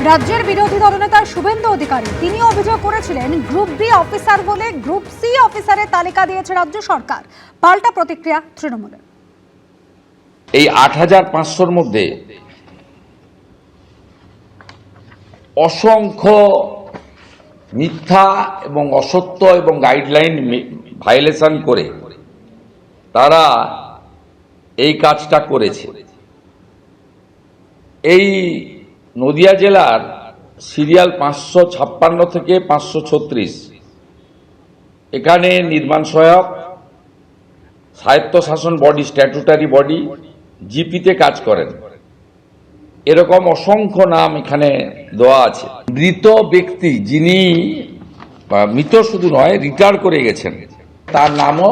রাজ্যের বিরোধী দলনেতা শুভেন্দু অধিকারী তিনি অভিযোগ করেছিলেন গ্রুপ বি অফিসার বলে গ্রুপ সি অফিসারের তালিকা দিয়েছে রাজ্য সরকার। পাল্টা প্রতিক্রিয়া তৃণমূলের। এই ৮৫০০-র মধ্যে অসংখ্য মিথ্যা এবং অসত্য এবং গাইডলাইন ভায়োলেশন করে তারা এই কাজটা করেছে। এই নদিয়া জেলার সিরিয়াল ৫৫৬ থেকে ৫৩৬ এখানে নির্মাণ সহায়ক, স্বায়ত্তশাসন বডি, স্ট্যাটুটারি বডি, জিপিতে কাজ করেন। এরকম অসংখ্য নাম এখানে দেওয়া আছে। মৃত ব্যক্তি যিনি মৃত শুধু নয়, রিটায়ার করে গেছেন, তার নামও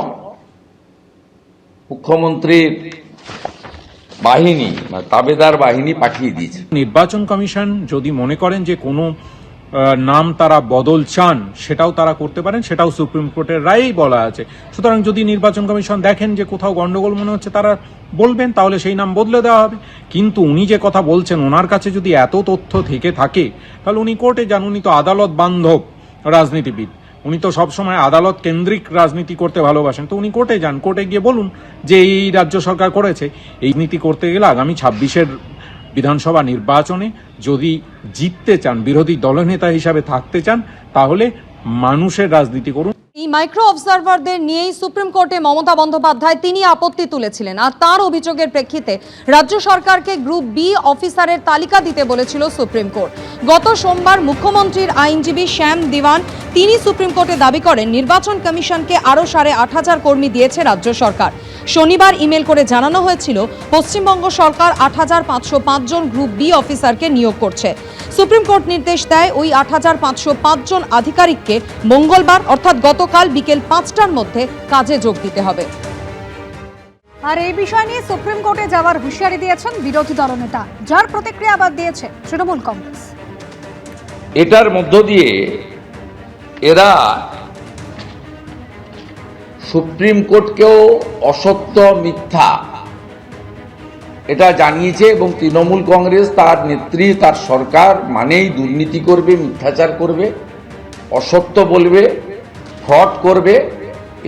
মুখ্যমন্ত্রীর বাহিনী, তাবেদার বাহিনী পাঠিয়ে দিয়েছে। নির্বাচন কমিশন যদি মনে করেন যে কোনো নাম তারা বদল চান, সেটাও তারা করতে পারেন, সেটাও সুপ্রিম কোর্টের রায়েই বলা আছে। সুতরাং যদি নির্বাচন কমিশন দেখেন যে কোথাও গন্ডগোল মনে হচ্ছে, তারা বলবেন, তাহলে সেই নাম বদলে দেওয়া হবে। কিন্তু উনি যে কথা বলছেন, ওনার কাছে যদি এত তথ্য থেকে থাকে, তাহলে উনি কোর্টে যান। উনি তো আদালত বান্ধব রাজনীতিবিদ, উনি তো সবসময় আদালত কেন্দ্রিক রাজনীতি করতে ভালোবাসেন। তো উনি কোর্টে যান, কোর্টে গিয়ে বলুন যে এই রাজ্য সরকার করেছে। এই নীতি করতে গেলে আগামী ২৬-এর বিধানসভা নির্বাচনে যদি জিততে চান, বিরোধী দলনেতা হিসাবে থাকতে চান, তাহলে মানুষের রাজনীতি করুন। এই মাইক্রো অবজারভারদের নিয়েই সুপ্রিম কোর্টে মমতা বন্দ্যোপাধ্যায় তিনি আপত্তি তুলেছিলেন। আর তার অভিযোগের প্রেক্ষিতে রাজ্য সরকারকে গ্রুপ বি অফিসারের তালিকা দিতে বলেছিল সুপ্রিম কোর্ট। গত সোমবার মুখ্যমন্ত্রীর আইনজীবী শ্যাম দিওয়ান তিনি সুপ্রিম কোর্টে দাবি করেন নির্বাচন কমিশনকে আরও ৮৫০০ কর্মী দিয়েছে রাজ্য সরকার। শনিবার ইমেল করে জানানো হয়েছিল পশ্চিমবঙ্গ সরকার ৮৫০৫ জন গ্রুপ বি অফিসারকে নিয়োগ করছে। সুপ্রিম কোর্ট নির্দেশ দেয় ওই ৮৫০৫ জন আধিকারিককে মঙ্গলবার অর্থাৎ গতকাল বিকেল ৫টার মধ্যে কাজে যোগ দিতে হবে। আর এই বিষয় নিয়ে সুপ্রিম কোর্টে যাওয়ার হুঁশিয়ারি দিয়েছেন বিরোধী দলনেতা, যার প্রতিক্রিয়া আবার দিয়েছে তৃণমূল কংগ্রেস। এটার মধ্য দিয়ে এরা সুপ্রিম কোর্টকেও অসত্য, মিথ্যা এটা জানিয়েছে। এবং তৃণমূল কংগ্রেস, তার নেত্রী, তার সরকার মানেই দুর্নীতি করবে, মিথ্যাচার করবে, অসত্য বলবে, ফ্রড করবে।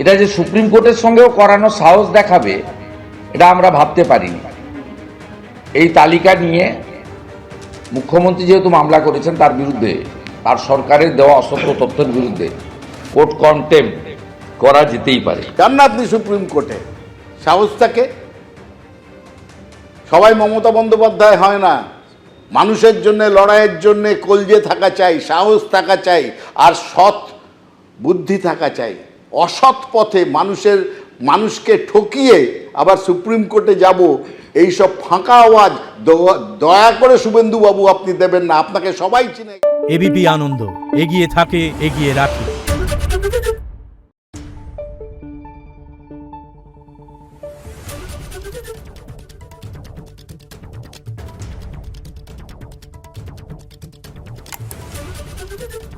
এটা যে সুপ্রিম কোর্টের সঙ্গেও করানো সাহস দেখাবে, এটা আমরা ভাবতে পারিনি। এই তালিকা নিয়ে মুখ্যমন্ত্রী যেহেতু মামলা করেছেন তার বিরুদ্ধে, তার সরকারের দেওয়া অসত্য তথ্যের বিরুদ্ধে কোর্ট কন্টেম্প্ট করা যেতেই পারে। যান না আপনি সুপ্রিম কোর্টে, সাহস থাকে। সবাই মমতা বন্দ্যোপাধ্যায় হয় না। মানুষের জন্য লড়াইয়ের জন্য কলজে থাকা চাই, সাহস থাকা চাই, আর সৎ বুদ্ধি থাকা চাই। অসৎ পথে মানুষকে ঠকিয়ে আবার সুপ্রিম কোর্টে যাব, এইসব ফাঁকা আওয়াজ দয়া করে শুভেন্দু বাবু আপনি দেবেন না। আপনাকে সবাই চিনে। এবিপি আনন্দ, এগিয়ে থাকে, এগিয়ে রাখে। Thank you.